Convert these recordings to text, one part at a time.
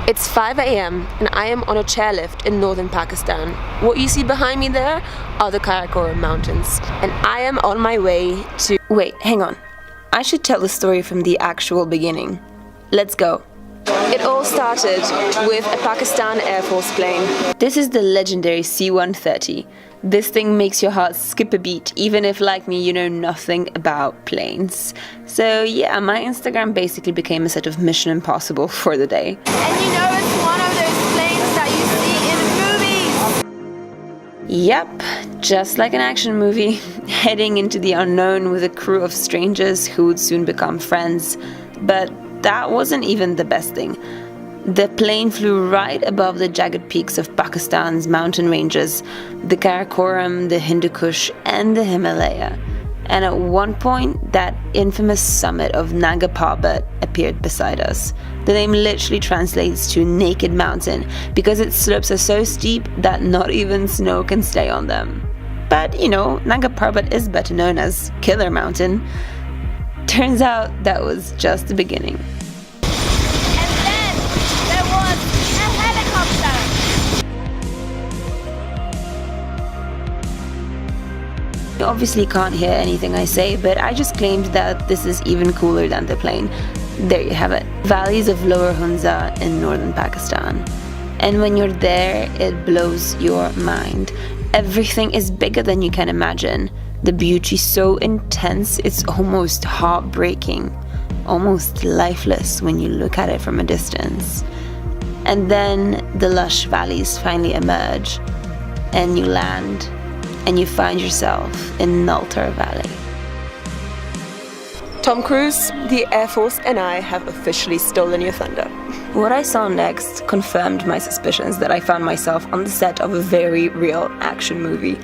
It's 5 a.m. and I am on a chairlift in northern Pakistan. What you see behind me there are the Karakoram Mountains. And I am on my way to... Wait, hang on. I should tell the story from the actual beginning. Let's go. It all started with a Pakistan Air Force plane. This is the legendary C-130. This thing makes your heart skip a beat, even if, like me, you know nothing about planes. So yeah, my Instagram basically became a set of Mission Impossible for the day. And you know it's one of those planes that you see in movies. Yep, just like an action movie, heading into the unknown with a crew of strangers who would soon become friends. But that wasn't even the best thing. The plane flew right above the jagged peaks of Pakistan's mountain ranges, the Karakoram, the Hindu Kush, and the Himalaya. And at one point, that infamous summit of Nanga Parbat appeared beside us. The name literally translates to Naked Mountain because its slopes are so steep that not even snow can stay on them. But, you know, Nanga Parbat is better known as Killer Mountain. Turns out that was just the beginning. You obviously can't hear anything I say, but I just claimed that this is even cooler than the plane. There you have it. Valleys of Lower Hunza in northern Pakistan. And when you're there, it blows your mind. Everything is bigger than you can imagine. The beauty so intense, it's almost heartbreaking. Almost lifeless when you look at it from a distance. And then the lush valleys finally emerge, and you land. And you find yourself in Naltar Valley. Tom Cruise, the Air Force and I have officially stolen your thunder. What I saw next confirmed my suspicions that I found myself on the set of a very real action movie.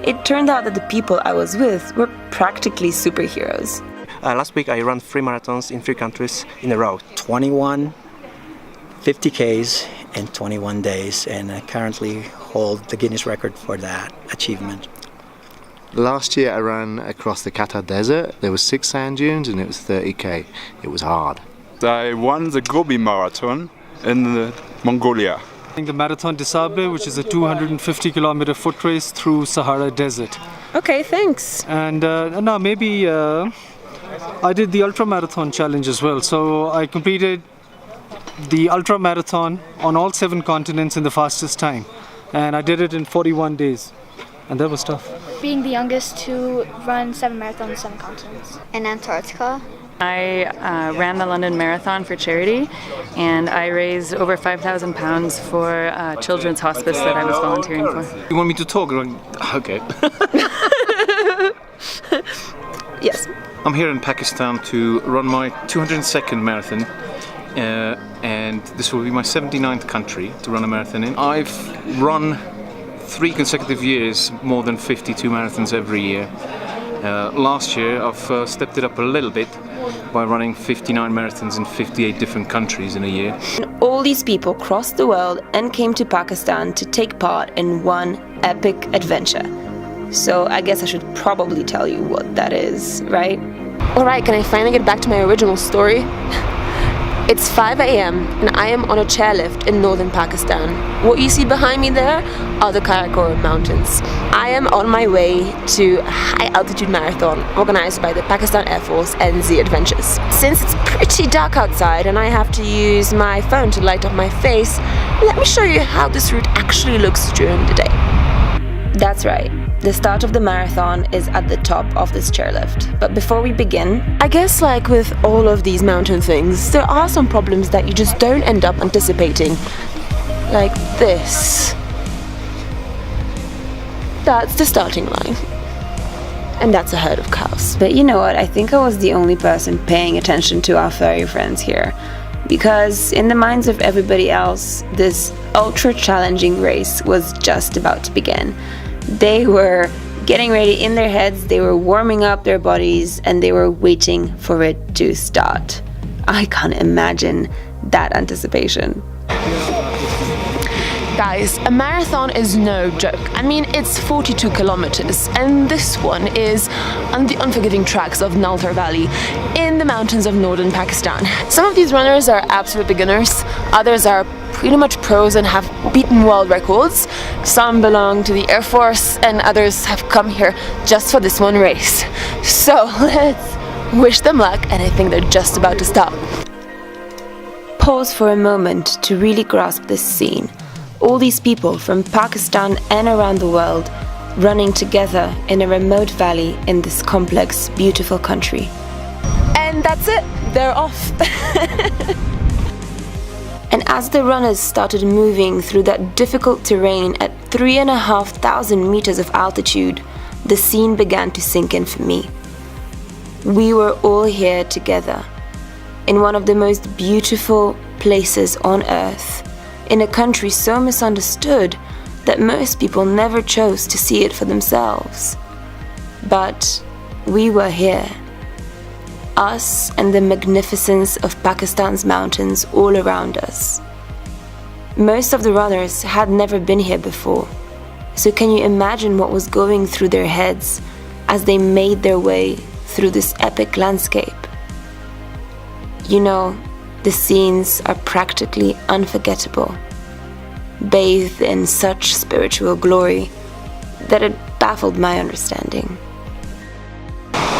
It turned out that the people I was with were practically superheroes. Last week I ran 3 marathons in 3 countries in a row. 21 50Ks in 21 days, and I currently hold the Guinness record for that achievement. Last year I ran across the Qatar desert. There was 6 sand dunes and it was 30k. It was hard. I won the Gobi Marathon in Mongolia. The Marathon des Sables, which is a 250-kilometer foot race through Sahara Desert. Okay, thanks. And I did the Ultra Marathon challenge as well. So I completed the Ultra Marathon on all 7 continents in the fastest time. And I did it in 41 days. And that was tough. Being the youngest to run 7 marathons on 7 continents. In Antarctica. I ran the London Marathon for charity, and I raised over £5,000 for a children's hospice that I was volunteering for. You want me to talk? Okay. Yes. I'm here in Pakistan to run my 202nd marathon, and this will be my 79th country to run a marathon in. I've run 3 consecutive years, more than 52 marathons every year. Last year I've stepped it up a little bit by running 59 marathons in 58 different countries in a year. And all these people crossed the world and came to Pakistan to take part in one epic adventure. So I guess I should probably tell you what that is, right? Alright, can I finally get back to my original story? It's 5 a.m. and I am on a chairlift in northern Pakistan. What you see behind me there are the Karakoram Mountains. I am on my way to a high-altitude marathon organized by the Pakistan Air Force and Z Adventures. Since it's pretty dark outside and I have to use my phone to light up my face, let me show you how this route actually looks during the day. That's right. The start of the marathon is at the top of this chairlift. But before we begin, I guess like with all of these mountain things, there are some problems that you just don't end up anticipating. Like this. That's the starting line. And that's a herd of cows. But you know what, I think I was the only person paying attention to our furry friends here. Because in the minds of everybody else, this ultra-challenging race was just about to begin. They were getting ready in their heads, they were warming up their bodies, and they were waiting for it to start. I can't imagine that anticipation. Guys, a marathon is no joke. I mean, it's 42 kilometers, and this one is on the unforgiving tracks of Naltar Valley in the mountains of northern Pakistan. Some of these runners are absolute beginners, others are pretty much pros and have beaten world records. Some belong to the Air Force and others have come here just for this one race. So let's wish them luck, and I think they're just about to stop. Pause for a moment to really grasp this scene. All these people from Pakistan and around the world running together in a remote valley in this complex, beautiful country. And that's it, they're off. And as the runners started moving through that difficult terrain at 3,500 meters of altitude, the scene began to sink in for me. We were all here together, in one of the most beautiful places on earth, in a country so misunderstood that most people never chose to see it for themselves. But we were here. Us and the magnificence of Pakistan's mountains all around us. Most of the runners had never been here before, so can you imagine what was going through their heads as they made their way through this epic landscape? You know, the scenes are practically unforgettable, bathed in such spiritual glory that it baffled my understanding.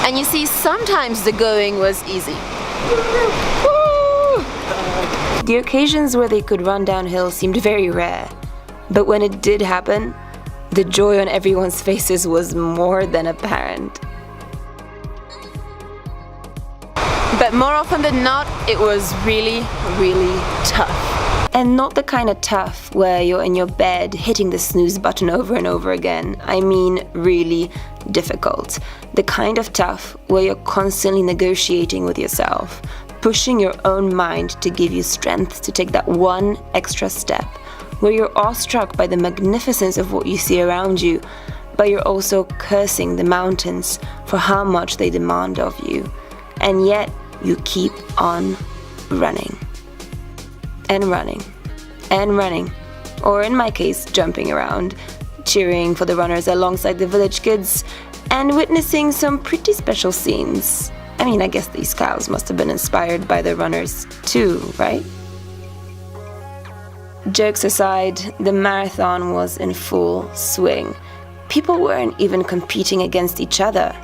And you see, sometimes the going was easy. The occasions where they could run downhill seemed very rare, but when it did happen, the joy on everyone's faces was more than apparent. But more often than not, it was really, really tough. And not the kind of tough where you're in your bed hitting the snooze button over and over again. I mean really difficult. The kind of tough where you're constantly negotiating with yourself, pushing your own mind to give you strength to take that one extra step, where you're awestruck by the magnificence of what you see around you, but you're also cursing the mountains for how much they demand of you. And yet, you keep on running. And running. And running. Or in my case, jumping around, cheering for the runners alongside the village kids, and witnessing some pretty special scenes. I mean, I guess these cows must have been inspired by the runners too, right? Jokes aside, the marathon was in full swing. People weren't even competing against each other.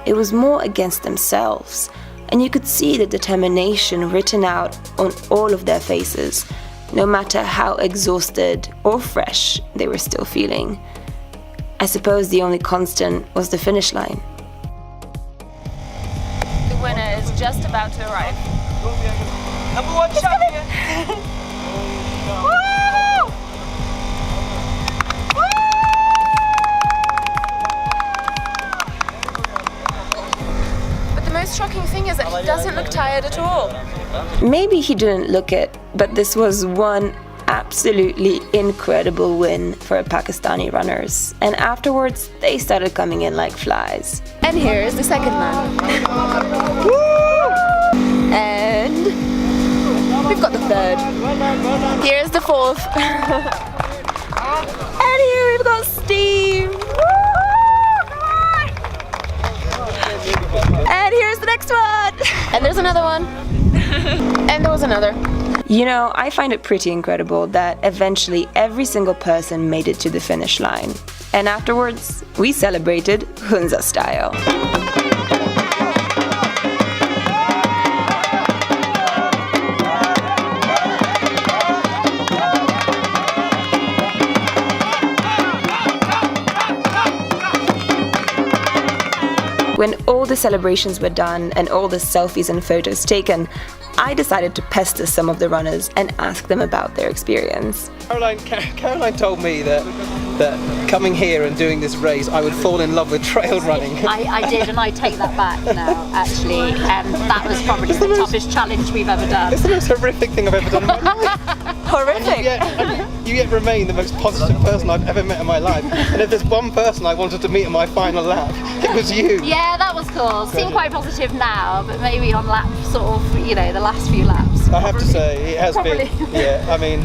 It was more against themselves. And you could see the determination written out on all of their faces, no matter how exhausted or fresh they were still feeling. I suppose the only constant was the finish line. The winner is just about to arrive. Number one champion! But the most shocking thing is that he doesn't look tired at all. Maybe he didn't look it, but this was one absolutely incredible win for Pakistani runners. And afterwards, they started coming in like flies. And here is the second man. And we've got the third. Here's the fourth. And here we've got Steve. And here's the next one. And there's another one. And there was another. You know, I find it pretty incredible that eventually every single person made it to the finish line. And afterwards, we celebrated Hunza style. When all the celebrations were done and all the selfies and photos taken, I decided to pester some of the runners and ask them about their experience. Caroline told me that coming here and doing this race, I would fall in love with trail running. I did, and I take that back now, actually. That was probably the toughest challenge we've ever done. It's the most horrific thing I've ever done in my life. Horrific? And you yet remain the most positive person I've ever met in my life. And if there's one person I wanted to meet in my final lap, it was you. Yeah, that was cool. Seem quite positive now, but maybe on lap sort of, you know, the last few laps. I have to say, it has been. Yeah, I mean,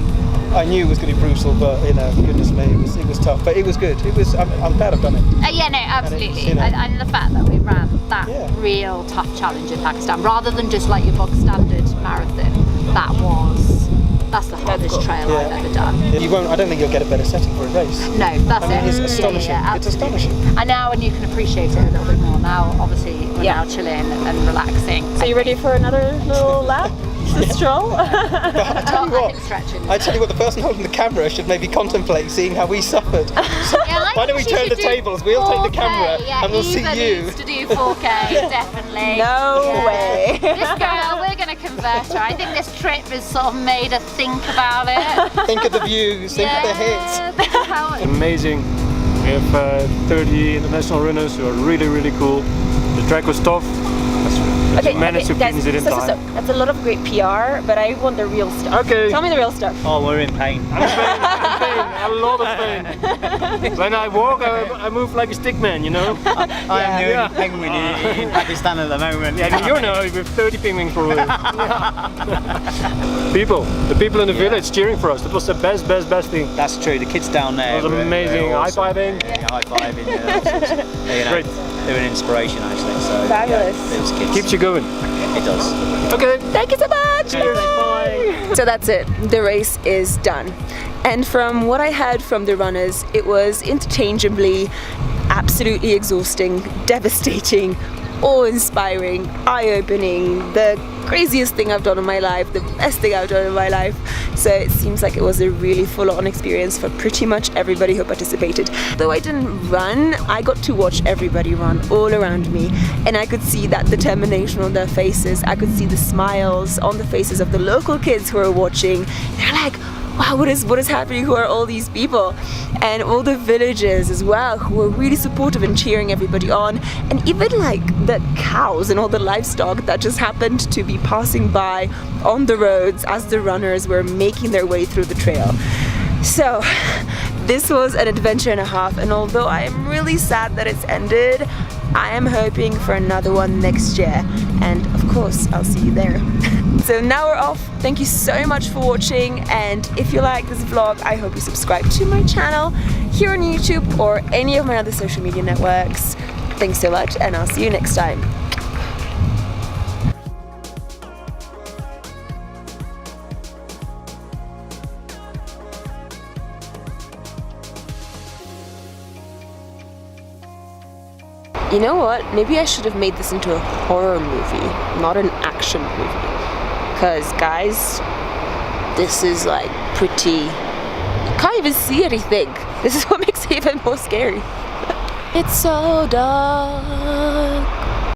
I knew it was going to be brutal, but you know, goodness me, it was tough. But it was good. It was. I'm glad I've done it. Yeah, no, absolutely. And the fact that we ran that real tough challenge in Pakistan, rather than just like your bog standard marathon, that was That's the hardest trail I've ever done. You won't. I don't think you'll get a better setting for a race. No, that's I mean, it. it's astonishing. It's astonishing. And now, and you can appreciate it a little bit more. Now, obviously, we're now chilling and relaxing. So you ready for another little lap? The stroll? I tell you what, the person holding the camera should maybe contemplate seeing how we suffered. Why don't we turn the tables? We'll take the camera and we'll see you. Needs to do 4K, definitely. No way. This girl, we're going to convert her. I think this trip has sort of made her think about it. Think of the views, think of the hits. Think of how it... Amazing. We have 30 international runners who are really, really cool. The track was tough. Okay, managed to finish it in time. That's a lot of great PR, but I want the real stuff. Okay. Tell me the real stuff. Oh, we're in pain. I'm in pain, a lot of pain. When I walk, I move like a stick man, you know? I am the only penguin in Pakistan at the moment. Yeah, you know, with 30 penguins for real. The people in the village cheering for us. That was the best thing. That's true. The kids down there. It was amazing. Awesome. High-fiving. Yeah, high-fiving. Yeah, Great. They're an inspiration, actually. So, fabulous. Yeah, those kids. Keeps you going. It does. Okay. Thank you so much. Cheers. Bye. So that's it. The race is done. And from what I heard from the runners, it was interchangeably absolutely exhausting, devastating, awe-inspiring, eye-opening, the craziest thing I've done in my life, the best thing I've done in my life. So it seems like it was a really full-on experience for pretty much everybody who participated. Though I didn't run, I got to watch everybody run all around me, and I could see that determination on their faces. I could see the smiles on the faces of the local kids who were watching. They're like, wow, what is happening? Who are all these people? And all the villagers as well, who were really supportive and cheering everybody on. And even like the cows and all the livestock that just happened to be passing by on the roads as the runners were making their way through the trail. So this was an adventure and a half, and although I am really sad that it's ended, I am hoping for another one next year, and of course I'll see you there. So now we're off. Thank you so much for watching, and if you like this vlog, I hope you subscribe to my channel here on YouTube or any of my other social media networks. Thanks so much, and I'll see you next time. You know what? Maybe I should have made this into a horror movie, not an action movie. Because, guys, this is like pretty... You can't even see anything. This is what makes it even more scary. It's so dark.